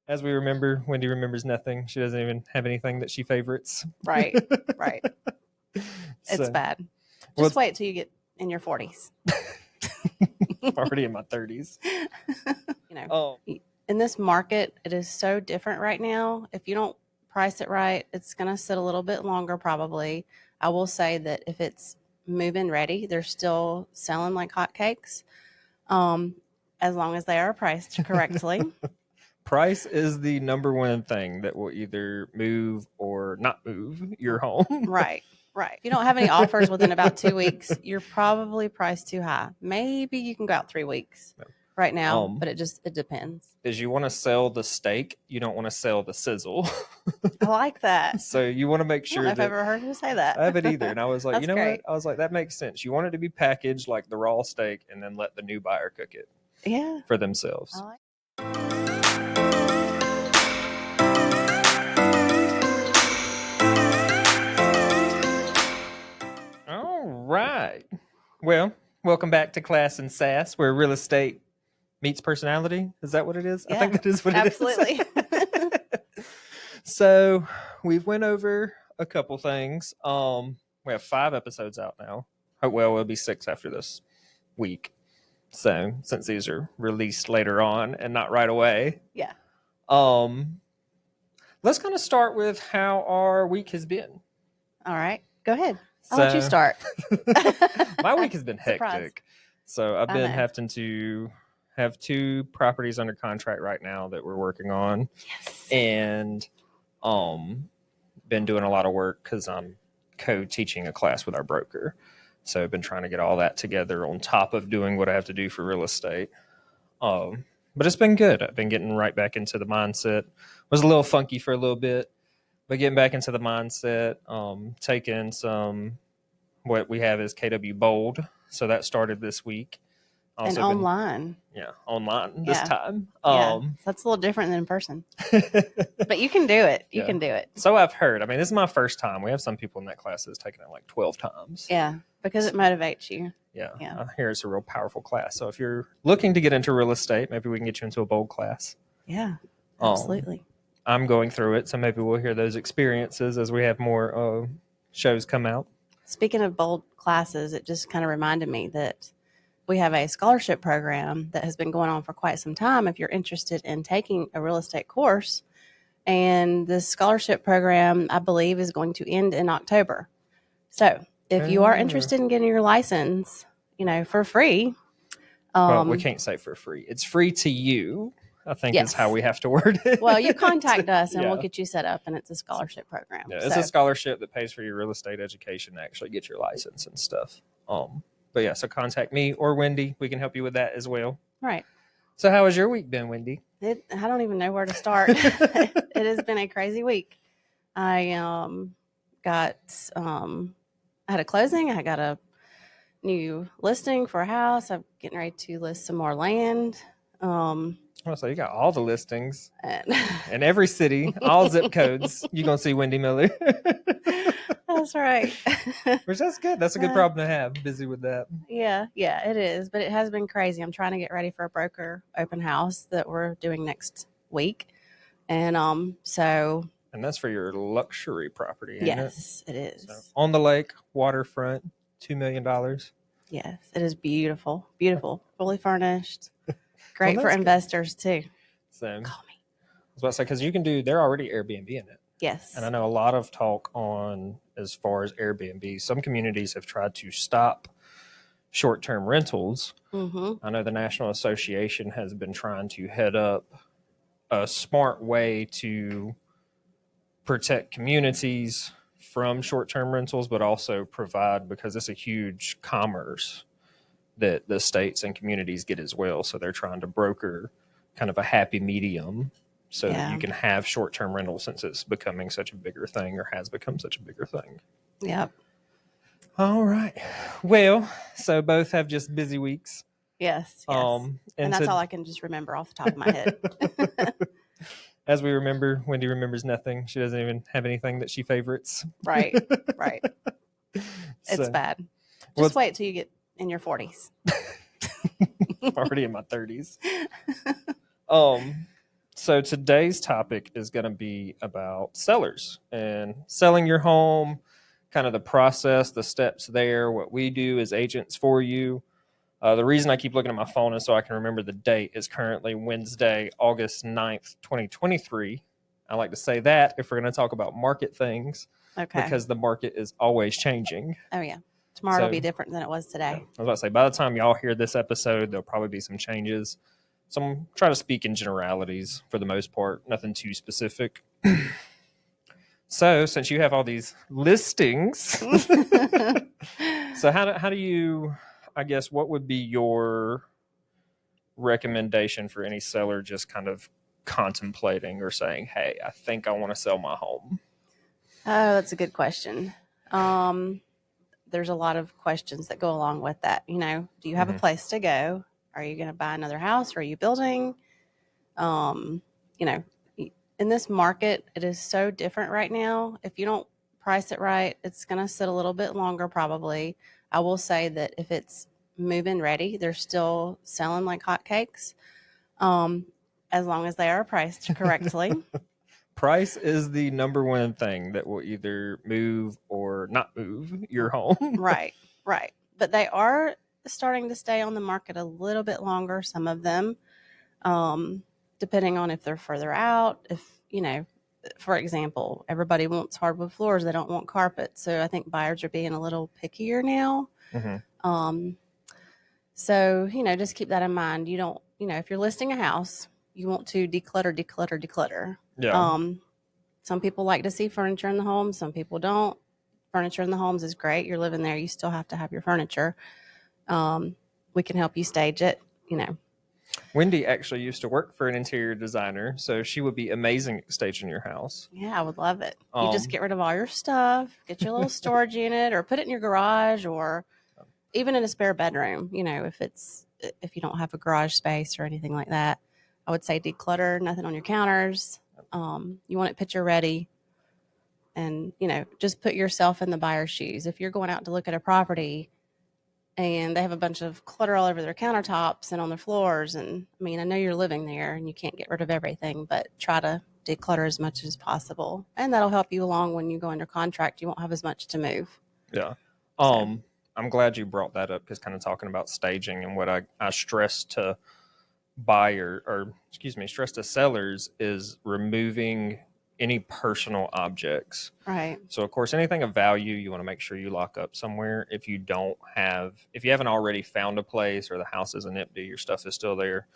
As we remember, Wendy remembers nothing. She doesn't even have anything that she favorites. Right. It's So, bad. well, Just wait till you get in your 40s. I'm already in my 30s. In this market, it is so different right now. If you don't price it right, it's going to sit a little bit longer probably. I will say that if it's move-in ready, they're still selling like hotcakes, as long as they are priced correctly. Price is the number one thing that will either move or not move your home. Right. If you don't have any offers within about 2 weeks, you're probably priced too high. Maybe you can go out 3 weeks right now, but it depends. Is you want to sell the steak, you don't want to sell the sizzle. I like that. So you want to make sure I don't know if I've ever heard you say that. I haven't either. And I was like, That's you know great. what? I was like, that makes sense. You want it to be packaged like the raw steak and then let the new buyer cook it for themselves. All right. Well, welcome back to Class and Sass, where real estate meets personality. Is that what it is? Yeah, I think that is what it is. absolutely. So we've went over a couple things. We have 5 episodes out now. Well, it'll be 6 after this week. So since these are released later on and not right away. Yeah. Let's kind of start with how our week has been. All right. Go ahead. I'll let you start. My week has been hectic. Surprise. So I've been having to have 2 properties under contract right now that we're working on. Yes. And been doing a lot of work because I'm co-teaching a class with our broker. So I've been trying to get all that together on top of doing what I have to do for real estate. But it's been good. I've been getting right back into the mindset. Was a little funky for a little bit, but getting back into the mindset, taking some, what we have is KW Bold. So that started this week. Also and online. Online this time. That's a little different than in person. But you can do it. You can do it. So I've heard. I mean, this is my first time. We have some people in that class that's taken it like 12 times. Yeah, because it motivates you. Yeah. I hear it's a real powerful class. So if you're looking to get into real estate, maybe we can get you into a Bold class. Yeah, absolutely. I'm going through it, so maybe we'll hear those experiences as we have more shows come out. Speaking of Bold classes, it just kind of reminded me that we have a scholarship program that has been going on for quite some time if you're interested in taking a real estate course. And this scholarship program, I believe, is going to end in October. So if you are interested in getting your license, for free. Well, we can't say for free. It's free to you, I think is how we have to word it. Well, you contact us and we'll get you set up, and it's a scholarship program. Yeah, it's a scholarship that pays for your real estate education to actually get your license and stuff. But yeah, so contact me or Wendy. We can help you with that as well. Right. So how has your week been, Wendy? I don't even know where to start. It has been a crazy week. I had a closing. I got a new listing for a house. I'm getting ready to list some more land. So you got all the listings in every city, all zip codes. You're going to see Wendy Miller. That's right. Which that's good. That's a good problem to have. Busy with that. Yeah, it is. But it has been crazy. I'm trying to get ready for a broker open house that we're doing next week. And And that's for your luxury property, isn't yes, it is. So, on the lake, waterfront, $2 million. Yes, it is beautiful. Beautiful. Fully furnished. Great for investors too. So call me. I was about to say, because they're already Airbnb in it. Yes. And I know a lot of talk on as far as Airbnb. Some communities have tried to stop short-term rentals. Mm-hmm. I know the National Association has been trying to head up a smart way to protect communities from short-term rentals, but also provide, because it's a huge commerce that the states and communities get as well. So they're trying to broker kind of a happy medium so that you can have short-term rentals, since it's becoming such a bigger thing, or has become such a bigger thing. Yep. All right. Well, so both have just busy weeks. Yes. And that's all I can just remember off the top of my head. As we remember, Wendy remembers nothing. She doesn't even have anything that she favorites. Right. It's bad. Just wait till you get in your 40s. I'm already in my 30s. So today's topic is going to be about sellers and selling your home, kind of the process, the steps there, what we do as agents for you. The reason I keep looking at my phone is so I can remember the date is currently Wednesday, August 9th, 2023. I like to say that if we're going to talk about market things Okay. because the market is always changing. Oh, yeah. Tomorrow will be different than it was today. I was about to say, by the time y'all hear this episode, there'll probably be some changes. So I'm trying to speak in generalities for the most part, nothing too specific. So since you have all these listings, so how do you, I guess, what would be your recommendation for any seller just kind of contemplating or saying, hey, I think I want to sell my home? Oh, that's a good question. There's a lot of questions that go along with that. You know, do you have a place to go? Are you going to buy another house? Or are you building? You know, in this market, it is so different right now. If you don't price it right, it's going to sit a little bit longer probably. I will say that if it's move-in ready, they're still selling like hotcakes, as long as they are priced correctly. Price is the number one thing that will either move or not move your home. Right. But they are starting to stay on the market a little bit longer, some of them, depending on if they're further out. If, you know, for example, everybody wants hardwood floors, they don't want carpet. So I think buyers are being a little pickier now. So, you know, just keep that in mind. You don't, you know, if you're listing a house, you want to declutter. Yeah. Some people like to see furniture in the home. Some people don't. Furniture in the homes is great. You're living there. You still have to have your furniture. We can help you stage it, you know. Wendy actually used to work for an interior designer, so she would be amazing at staging your house. Yeah, I would love it. You just get rid of all your stuff, get your little storage unit, or put it in your garage, or even in a spare bedroom. You know, if you don't have a garage space or anything like that, I would say declutter. Nothing on your counters. You want it picture ready, and you know, just put yourself in the buyer's shoes. If you're going out to look at a property and they have a bunch of clutter all over their countertops and on their floors, and I mean, I know you're living there and you can't get rid of everything, but try to declutter as much as possible, and that'll help you along when you go under contract. You won't have as much to move. Yeah. I'm glad you brought that up because kind of talking about staging and what I stress to stress to sellers is removing any personal objects. Right. So of course, anything of value, you want to make sure you lock up somewhere. If you haven't already found a place or the house isn't empty, your stuff is still there,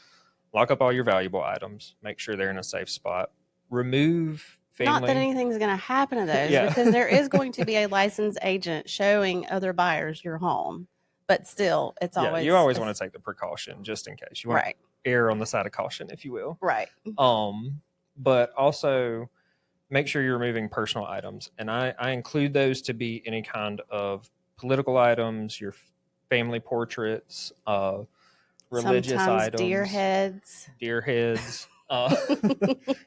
lock up all your valuable items, make sure they're in a safe spot. Remove family. Not that anything's going to happen to those, Yeah. because there is going to be a licensed agent showing other buyers your home, but still, it's always, you always want to take the precaution just in case. You want right. to err on the side of caution, if you will. Right. But also make sure you're removing personal items, and I include those to be any kind of political items, your family portraits, religious Sometimes items, deer heads,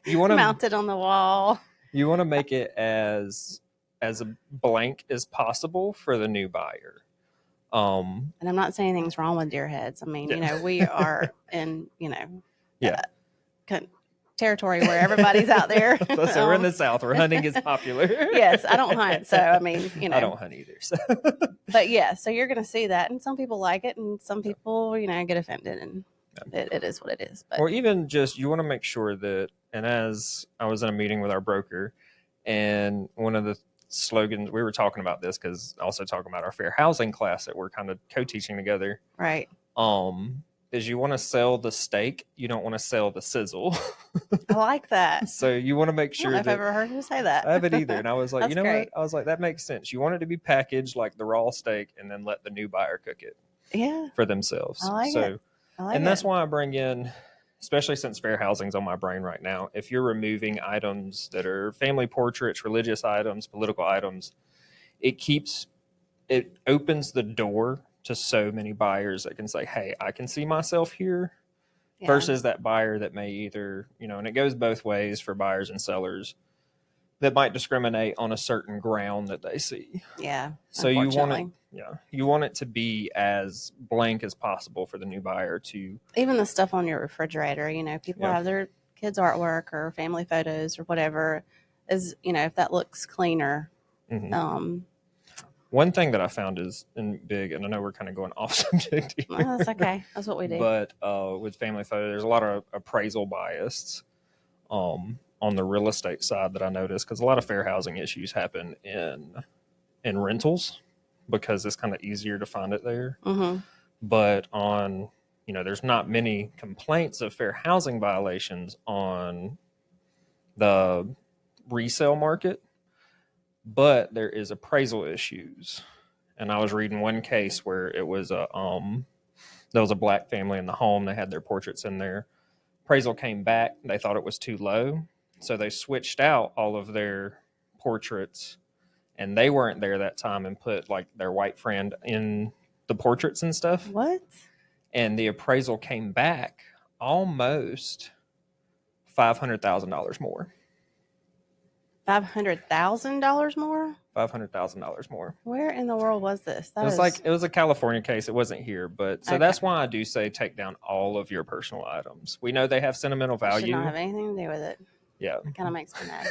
you want to mounted on the wall. You want to make it as a blank as possible for the new buyer. And I'm not saying anything's wrong with deer heads. I mean, you know, we are in, you know, territory where everybody's out there. So we're in the South where hunting is popular. Yes, I don't hunt, so I mean, you know, I don't hunt either. So. But yeah, so you're going to see that, and some people like it, and some people, you know, get offended, and it is what it is. But or even just you want to make sure that. And as I was in a meeting with our broker, and one of the slogans we were talking about this because also talking about our fair housing class that we're kind of co-teaching together. Right. Is you want to sell the steak, you don't want to sell the sizzle. I like that. So you want to make sure. I don't know if I've ever heard you say that. I haven't either. And I was like, you know great. what? I was like, that makes sense. You want it to be packaged like the raw steak and then let the new buyer cook it. Yeah. For themselves. I like it. And that's why I bring in, especially since fair housing's on my brain right now, if you're removing items that are family portraits, religious items, political items, it opens the door to so many buyers that can say, hey, I can see myself here, versus that buyer that may either, you know, and it goes both ways for buyers and sellers that might discriminate on a certain ground that they see. Yeah. So you want it to be as blank as possible for the new buyer to. Even the stuff on your refrigerator, you know, people have their kids' artwork or family photos or whatever, is, if that looks cleaner. Mm-hmm. One thing that I found is big, and I know we're kind of going off subject here. Well, that's okay. That's what we do. But with family photo, there's a lot of appraisal bias on the real estate side that I noticed, because a lot of fair housing issues happen in rentals because it's kind of easier to find it there. Mm-hmm. But there's not many complaints of fair housing violations on the resale market, but there is appraisal issues. And I was reading one case where it was there was a black family in the home. They had their portraits in there. Appraisal came back. They thought it was too low, so they switched out all of their portraits, and they weren't there that time, and put like their white friend in the portraits and stuff. What? And the appraisal came back almost $500,000 more. $500,000 more? $500,000 more. Where in the world was this? It was a California case. It wasn't here, but so that's why I do say take down all of your personal items. We know they have sentimental value. It should not have anything to do with it. Yeah, it kind of makes me mad.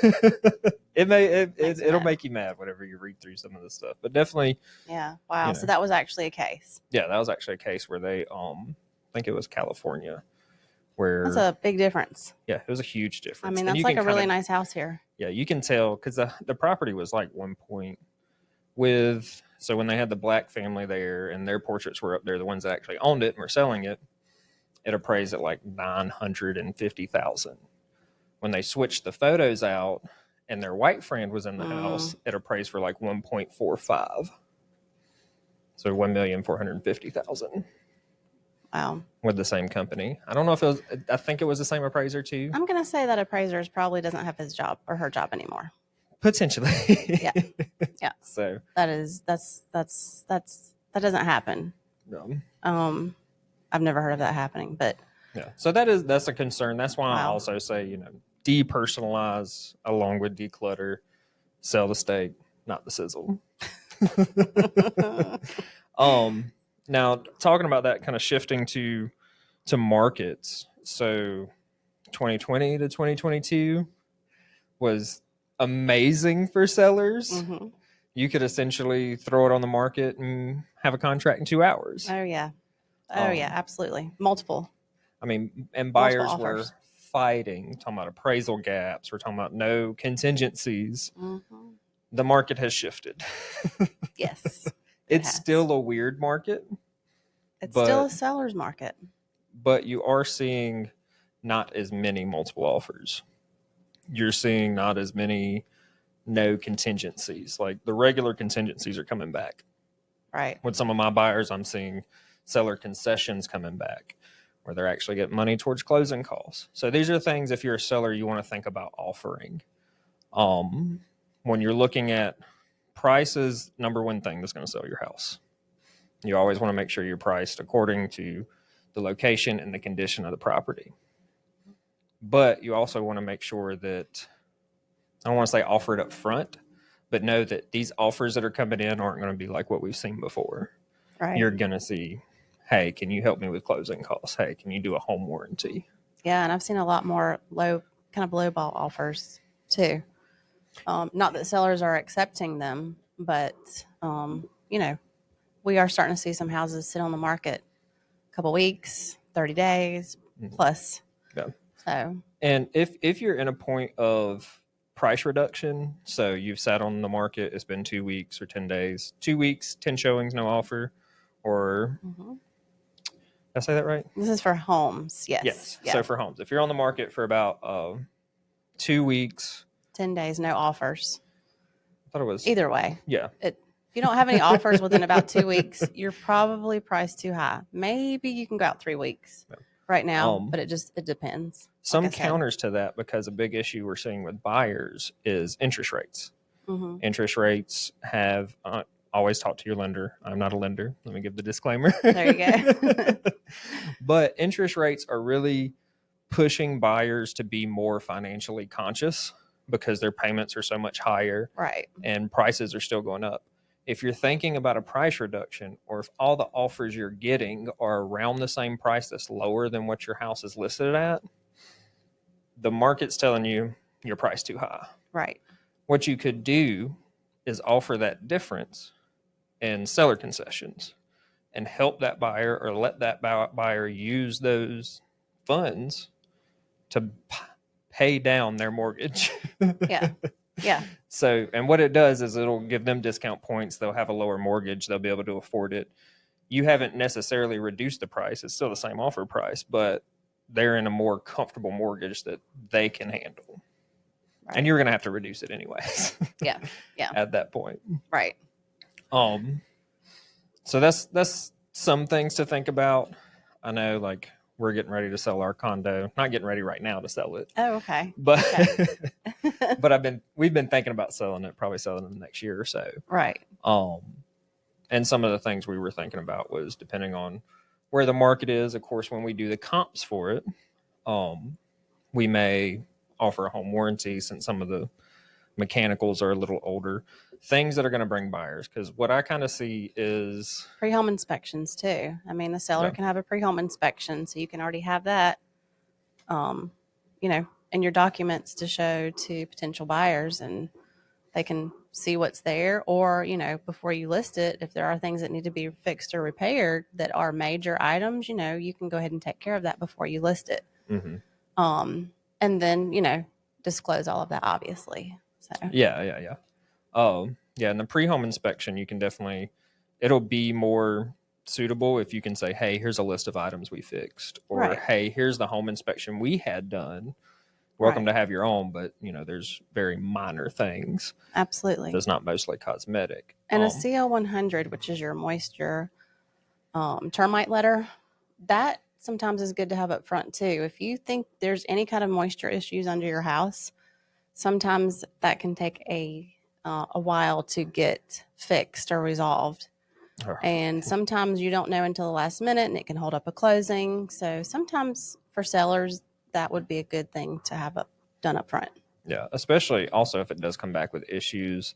It'll make you mad whenever you read through some of this stuff. But definitely, yeah. Wow. So that was actually a case. Yeah, that was actually a case where they I think it was California. Where that's a big difference. Yeah, it was a huge difference. I mean, that's like a really nice house here. Yeah, you can tell because the property was like 1 point so when they had the black family there and their portraits were up there, the ones that actually owned it and were selling it, it appraised at like $950,000. When they switched the photos out and their white friend was in the house, it appraised for like 1.45. So $1,450,000. Wow. With the same company. I don't know if I think it was the same appraiser too. I'm going to say that appraiser probably doesn't have his job or her job anymore. Potentially. Yeah. Yeah. So that doesn't happen. No. I've never heard of that happening, but yeah. So that's a concern. That's why I also say, depersonalize along with declutter, sell the steak, not the sizzle. Now talking about that, kind of shifting to markets. So 2020 to 2022 was amazing for sellers. Mm-hmm. You could essentially throw it on the market and have a contract in 2 hours. Oh yeah. Yeah, absolutely. Multiple. I mean, and buyers were fighting, talking about appraisal gaps. We're talking about no contingencies. Mm-hmm. The market has shifted. Yes. It's still a weird market. It's still a seller's market. But you are seeing not as many multiple offers. You're seeing not as many no contingencies. Like the regular contingencies are coming back. Right. With some of my buyers, I'm seeing seller concessions coming back where they're actually getting money towards closing costs. So these are things, if you're a seller, you want to think about offering. When you're looking at prices, number one thing that's going to sell your house. You always want to make sure you're priced according to the location and the condition of the property. But you also want to make sure that, I don't want to say offer it up front, but know that these offers that are coming in aren't going to be like what we've seen before. Right. You're going to see, hey, can you help me with closing costs? Hey, can you do a home warranty? Yeah, and I've seen a lot more low ball offers too. Not that sellers are accepting them, but we are starting to see some houses sit on the market a couple weeks, 30 days plus. Yeah. So, and if you're in a point of price reduction, so you've sat on the market, it's been 2 weeks or 10 days, 2 weeks, 10 showings, no offer, or did I say that right? This is for homes. Yes. Yes. Yeah. So for homes, if you're on the market for about 2 weeks, 10 days, no offers. I thought it was either way. Yeah. If you don't have any offers within about 2 weeks, you're probably priced too high. Maybe you can go out 3 weeks right now, but it depends. Some counters to that, because a big issue we're seeing with buyers is interest rates. Mm-hmm. Interest rates have always talk to your lender. I'm not a lender. Let me give the disclaimer. There you go. But interest rates are really pushing buyers to be more financially conscious because their payments are so much higher. Right. And prices are still going up. If you're thinking about a price reduction, or if all the offers you're getting are around the same price that's lower than what your house is listed at, the market's telling you your price too high. Right. What you could do is offer that difference in seller concessions and help that buyer, or let that buyer use those funds to pay down their mortgage. Yeah. Yeah. So, and what it does is it'll give them discount points. They'll have a lower mortgage. They'll be able to afford it. You haven't necessarily reduced the price. It's still the same offer price, but they're in a more comfortable mortgage that they can handle. Right. And you're going to have to reduce it anyways. Yeah. Yeah. At that point. Right. So that's some things to think about. I know, like, we're getting ready to sell our condo. Not getting ready right now to sell it. Oh, okay. But Okay. but we've been thinking about selling it, probably selling it in the next year or so. Right. And some of the things we were thinking about was, depending on where the market is, of course, when we do the comps for it, we may offer a home warranty, since some of the mechanicals are a little older, things that are going to bring buyers. Because what I kind of see is pre-home inspections too. I mean, the seller can have a pre-home inspection, so you can already have that, in your documents to show to potential buyers, and they can see what's there. Or, before you list it, if there are things that need to be fixed or repaired that are major items, you can go ahead and take care of that before you list it. Mm-hmm. And then, disclose all of that, obviously. So yeah. And the pre-home inspection, you can definitely, it'll be more suitable if you can say, hey, here's a list of items we fixed, or right. Hey, here's the home inspection we had done. Welcome right. to have your own, but there's very minor things. Absolutely. It's not mostly cosmetic. And a CL 100, which is your moisture termite letter, that sometimes is good to have up front too. If you think there's any kind of moisture issues under your house, sometimes that can take a while to get fixed or resolved. And sometimes you don't know until the last minute, and it can hold up a closing. So sometimes for sellers, that would be a good thing to have done up front. Yeah, especially also if it does come back with issues,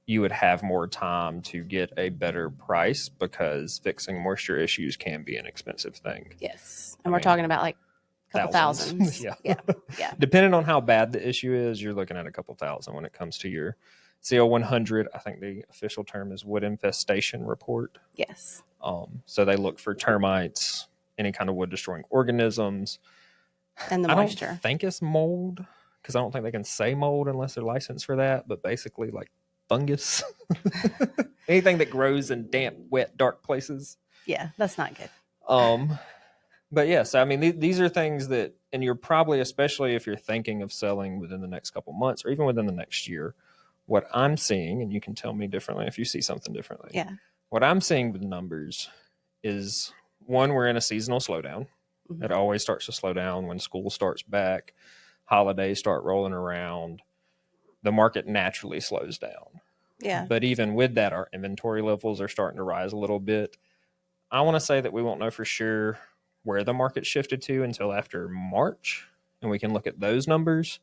you would have more time to get a better price, because fixing moisture issues can be an expensive thing. Yes. And we're talking about like a couple thousands. Yeah. Yeah. Depending on how bad the issue is, you're looking at a couple thousand when it comes to your CL 100. I think the official term is wood infestation report. Yes. So they look for termites, any kind of wood destroying organisms. And the moisture. I don't think it's mold, because I don't think they can say mold unless they're licensed for that. But basically, like fungus, anything that grows in damp, wet, dark places. Yeah, that's not good. But yes, I mean, these are things that, and you're probably, especially if you're thinking of selling within the next couple months or even within the next year, what I'm seeing, and you can tell me differently if you see something differently. Yeah. What I'm seeing with numbers is, one, we're in a seasonal slowdown. Mm-hmm. It always starts to slow down when school starts back, holidays start rolling around. The market naturally slows down. Yeah. But even with that, our inventory levels are starting to rise a little bit. I want to say that we won't know for sure where the market shifted to until after March, and we can look at those numbers.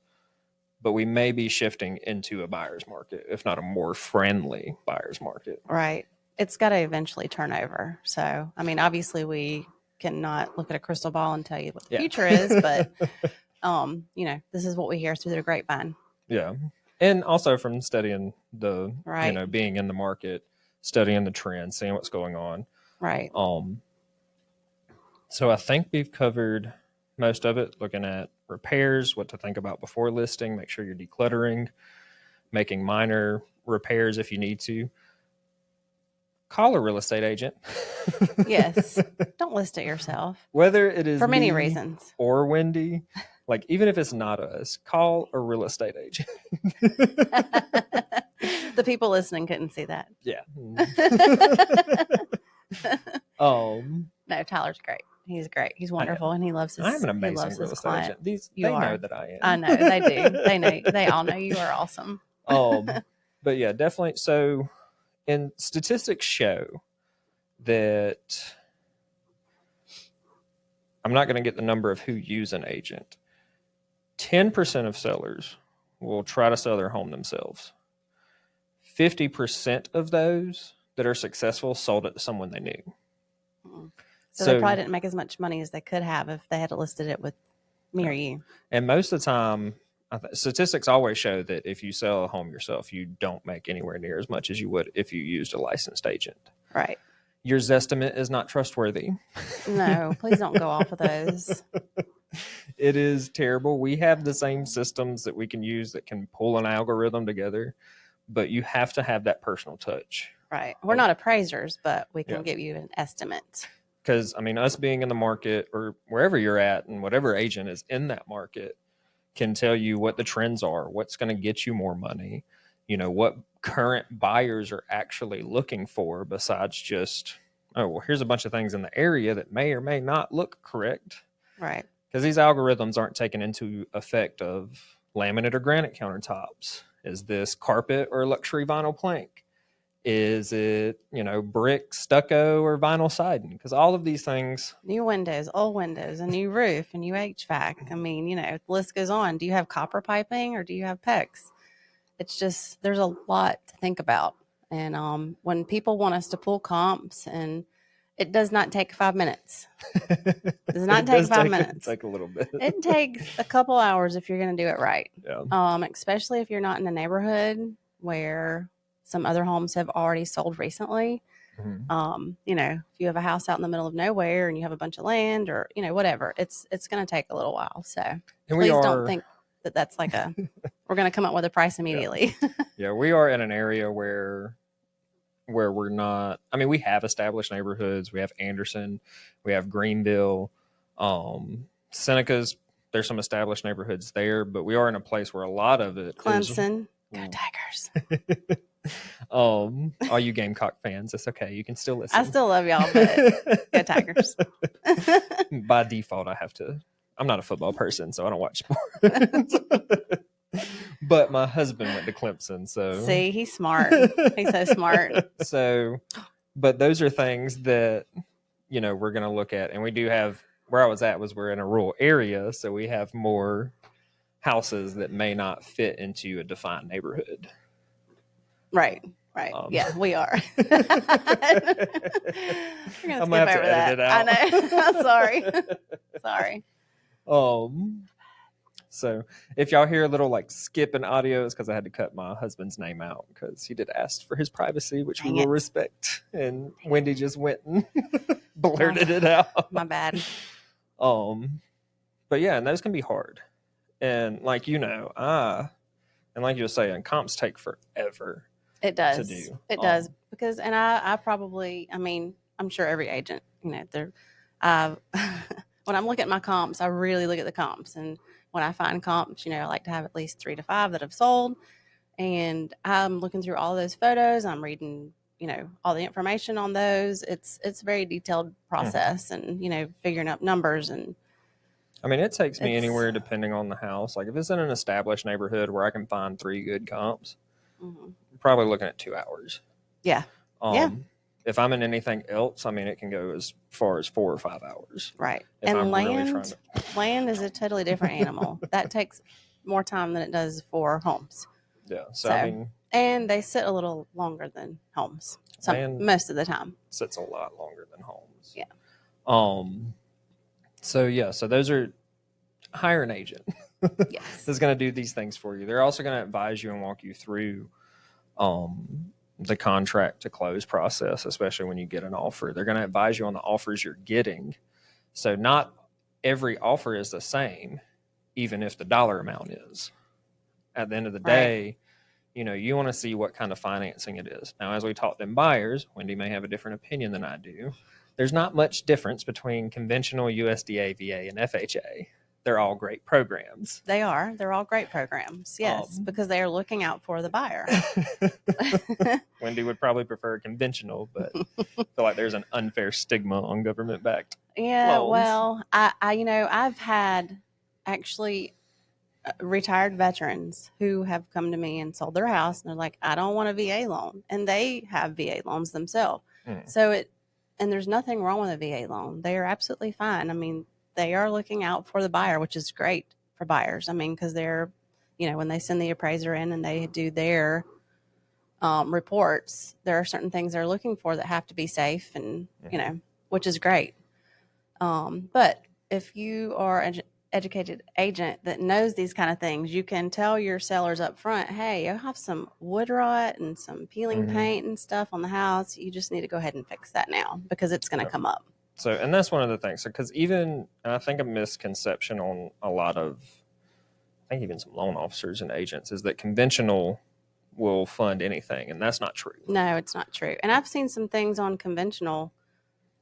But we may be shifting into a buyer's market, if not a more friendly buyer's market. Right. It's got to eventually turn over. So, I mean, obviously we cannot look at a crystal ball and tell you what the future is, but this is what we hear through the grapevine. Yeah. And also from studying the, right. Being in the market, studying the trends, seeing what's going on. Right. So I think we've covered most of it, looking at repairs, what to think about before listing, make sure you're decluttering, making minor repairs if you need to. Call a real estate agent. Yes. Don't list it yourself. Whether it is for many reasons. Or Wendy, like even if it's not us, call a real estate agent. The people listening couldn't see that. Yeah. No, Tyler's great. He's great. He's wonderful, and he loves his. I'm an amazing real estate agent. They know that I am. I know they do. They know. They all know you are awesome. But yeah, definitely. So, and statistics show that, I'm not going to get the number of who use an agent. 10% of sellers will try to sell their home themselves. 50% of those that are successful sold it to someone they knew. So they probably didn't make as much money as they could have if they had listed it with me or you. And most of the time, statistics always show that if you sell a home yourself, you don't make anywhere near as much as you would if you used a licensed agent. Right. Your Zestimate is not trustworthy. No, please don't go off of those. It is terrible. We have the same systems that we can use that can pull an algorithm together, but you have to have that personal touch. Right. We're not appraisers, but we can Yeah. give you an estimate. Because, I mean, us being in the market or wherever you're at and whatever agent is in that market can tell you what the trends are, what's going to get you more money, what current buyers are actually looking for besides just, oh, well, here's a bunch of things in the area that may or may not look correct. Right. Because these algorithms aren't taken into effect of laminate or granite countertops. Is this carpet or luxury vinyl plank? Is it, brick, stucco, or vinyl siding? Because all of these things. New windows, old windows, a new roof, a new HVAC. I mean, the list goes on. Do you have copper piping or do you have PEX? It's just, there's a lot to think about. And when people want us to pull comps, and it does not take 5 minutes. It does not take 5 minutes. It take a little bit. It takes a couple hours if you're going to do it right. Yeah. Especially if you're not in a neighborhood where some other homes have already sold recently. Mm-hmm. If you have a house out in the middle of nowhere and you have a bunch of land or, whatever, it's going to take a little while. So please don't think that that's like we're going to come up with a price immediately. Yeah, we are in an area where we're not, I mean, we have established neighborhoods. We have Anderson, we have Greenville, Seneca's, there's some established neighborhoods there, but we are in a place where a lot of it Clemson, go Tigers. All you Gamecock fans, it's okay. You can still listen. I still love y'all, but go Tigers. By default, I'm not a football person, so I don't watch sports. But my husband went to Clemson, so. See, he's smart. He's so smart. So, but those are things that, we're going to look at. And we do have, where I was at was we're in a rural area, so we have more houses that may not fit into a defined neighborhood. Right. Yeah, we are. We're going to skip over that. I know. Sorry. So if y'all hear a little like skip in audio, it's because I had to cut my husband's name out because he did ask for his privacy, which we will respect. And Wendy just went and blurted it out. My bad. But yeah, and those can be hard. And like and like you were saying, comps take forever. It does. To do. It does because, and I probably, I mean, I'm sure every agent, they're. When I'm looking at my comps, I really look at the comps, and when I find comps, I like to have at least 3 to 5 that have sold, and I'm looking through all those photos. I'm reading, all the information on those. It's a very detailed process, and figuring up numbers. And I mean, it takes me anywhere depending on the house. Like if it's in an established neighborhood where I can find 3 good comps, I'm probably looking at 2 hours. Yeah. If I'm in anything else, I mean, it can go as far as 4 or 5 hours. Right. And land is a totally different animal. That takes more time than it does for homes. Yeah. So I mean, and they sit a little longer than homes. Most of the time. Sits a lot longer than homes. Yeah. So those are, hire an agent. Yes. That's going to do these things for you. They're also going to advise you and walk you through the contract to close process, especially when you get an offer. They're going to advise you on the offers you're getting. So not every offer is the same, even if the dollar amount is. At the end of the day, you want to see what kind of financing it is. Now, as we talked in buyers, Wendy may have a different opinion than I do. There's not much difference between conventional USDA, VA, and FHA. They're all great programs. They are. They're all great programs. Yes, because they are looking out for the buyer. Wendy would probably prefer conventional, but I feel like there's an unfair stigma on government-backed loans. Well, I've had actually retired veterans who have come to me and sold their house, and they're like, I don't want a VA loan. And they have VA loans themselves. And there's nothing wrong with a VA loan. They are absolutely fine. I mean, they are looking out for the buyer, which is great for buyers. I mean, because they're, when they send the appraiser in and they do their reports, there are certain things they're looking for that have to be safe and, which is great. But if you are educated agent that knows these kind of things, you can tell your sellers up front, hey, you have some wood rot and some peeling paint and stuff on the house. You just need to go ahead and fix that now because it's going to come up. So, and that's one of the things. Because even, I think a misconception on a lot of, I think even some loan officers and agents is that conventional will fund anything. And that's not true. No, it's not true. And I've seen some things on conventional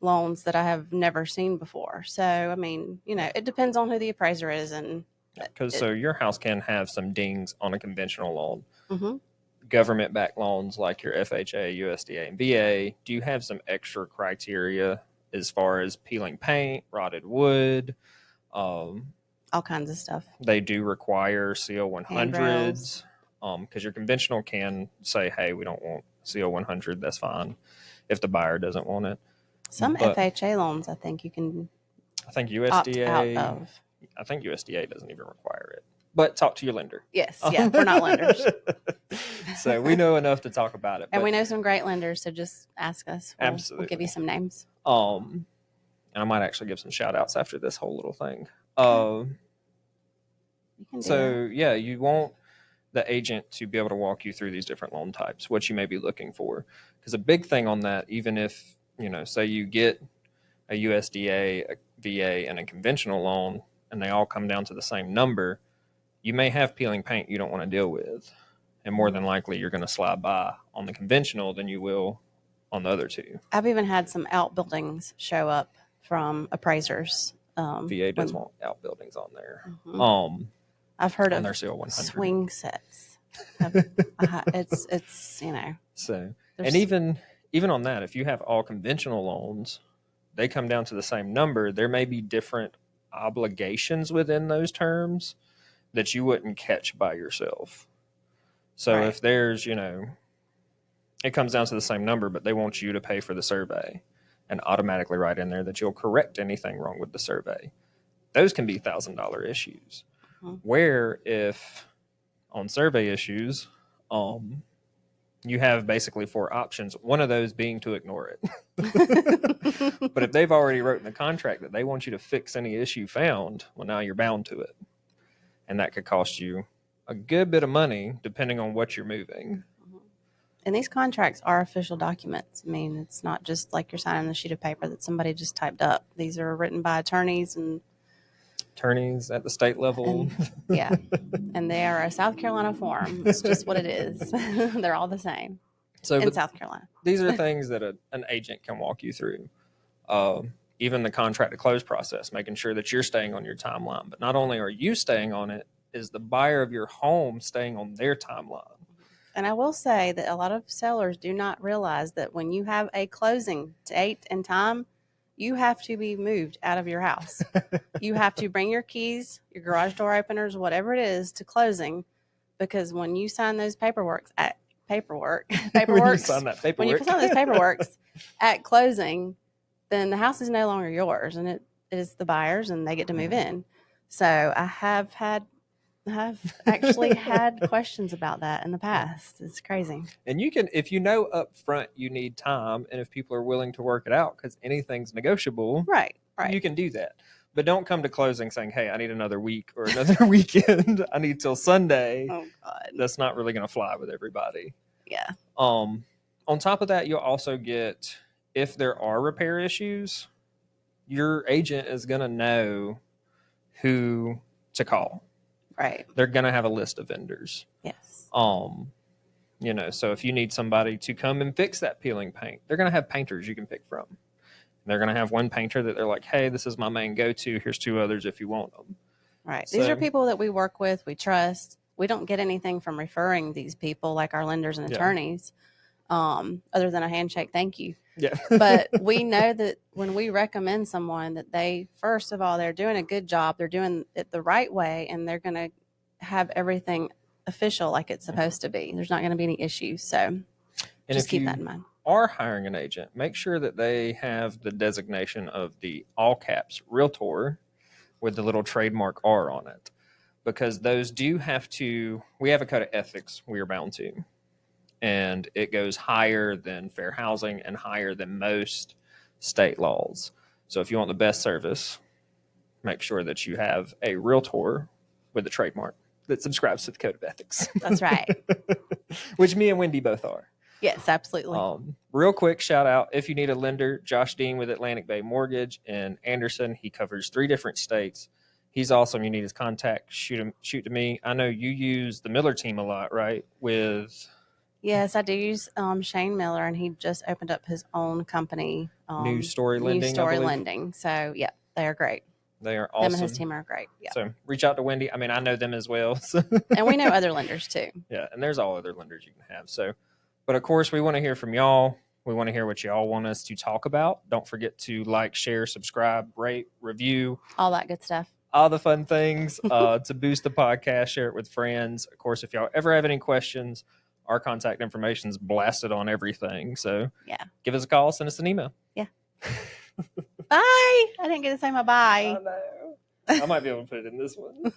loans that I have never seen before. So, I mean, it depends on who the appraiser is. And because so your house can have some dings on a conventional loan. Mm-hmm. Government-backed loans like your FHA, USDA, and VA do have some extra criteria as far as peeling paint, rotted wood, all kinds of stuff. They do require CO100s because your conventional can say, hey, we don't want CO100. That's fine if the buyer doesn't want it. Some FHA loans, I think you can. I think USDA. Opt out of. I think USDA doesn't even require it. But talk to your lender. Yes, yeah, we're not lenders. So we know enough to talk about it. And we know some great lenders, so just ask us. We'll give you some names. And I might actually give some shout outs after this whole little thing. Yeah, you want the agent to be able to walk you through these different loan types, what you may be looking for. Because a big thing on that, even if, say you get a USDA, a VA, and a conventional loan, and they all come down to the same number, you may have peeling paint you don't want to deal with. And more than likely, you're going to slide by on the conventional than you will on the other two. I've even had some outbuildings show up from appraisers. VA does want outbuildings on there. Mm-hmm. I've heard of their CO100 swing sets. It's So, and even on that, if you have all conventional loans, they come down to the same number. There may be different obligations within those terms that you wouldn't catch by yourself. So if there's, it comes down to the same number, but they want you to pay for the survey and automatically write in there that you'll correct anything wrong with the survey. Those can be $1,000 issues. Mm-hmm. Where if on survey issues, you have basically 4 options, one of those being to ignore it. But if they've already written the contract that they want you to fix any issue found, well, now you're bound to it. And that could cost you a good bit of money depending on what you're moving. And these contracts are official documents. I mean, it's not just like you're signing a sheet of paper that somebody just typed up. These are written by attorneys at the state level. And they are a South Carolina form. It's just what it is. They're all the same in South Carolina. These are things that an agent can walk you through. Even the contract to close process, making sure that you're staying on your timeline. But not only are you staying on it, is the buyer of your home staying on their timeline. And I will say that a lot of sellers do not realize that when you have a closing date and time, you have to be moved out of your house. You have to bring your keys, your garage door openers, whatever it is, to closing, because when you sign those paperwork, when you sign those paperwork at closing, then the house is no longer yours, and it is the buyer's, and they get to move in. So I've actually had questions about that in the past. It's crazy. And you can, if you know up front you need time, and if people are willing to work it out, because anything's negotiable, right, you can do that. But don't come to closing saying, hey, I need another week or another weekend. I need till Sunday. Oh, God. That's not really going to fly with everybody. Yeah. On top of that, you'll also get, if there are repair issues, your agent is going to know who to call. Right. They're going to have a list of vendors. Yes. So if you need somebody to come and fix that peeling paint, they're going to have painters you can pick from. They're going to have one painter that they're like, hey, this is my main go-to. Here's 2 others if you want them. Right. These are people that we work with, we trust. We don't get anything from referring these people like our lenders and attorneys, other than a handshake thank you. Yeah. But we know that when we recommend someone, that they, first of all, they're doing a good job. They're doing it the right way, and they're going to have everything official like it's supposed to be. There's not going to be any issues. So just keep that in mind. Are hiring an agent, make sure that they have the designation of the all caps realtor with the little trademark R on it, because those do have to, we have a code of ethics we are bound to, and it goes higher than fair housing and higher than most state laws. So if you want the best service, make sure that you have a realtor with a trademark that subscribes to the Code of Ethics. That's right. Which me and Wendy both are. Yes, absolutely. Real quick shout out, if you need a lender, Josh Dean with Atlantic Bay Mortgage in Anderson. He covers 3 different states. He's awesome. You need his contact, shoot to me. I know you use the Miller team a lot, right? Yes, I do use Shane Miller, and he just opened up his own company, New Story Lending. New Story Lending. So, yeah, they are great. They are awesome. Him and his team are great. Yeah. So reach out to Wendy. I mean, I know them as well. So. And we know other lenders too. Yeah, and there's all other lenders you can have. So, but of course, we want to hear from y'all. We want to hear what y'all want us to talk about. Don't forget to like, share, subscribe, rate, review. All that good stuff. All the fun things to boost the podcast. Share it with friends. Of course, if y'all ever have any questions, our contact information is blasted on everything. So yeah, give us a call, send us an email. Yeah. Bye. I didn't get to say my bye. I know. I might be able to put it in this one.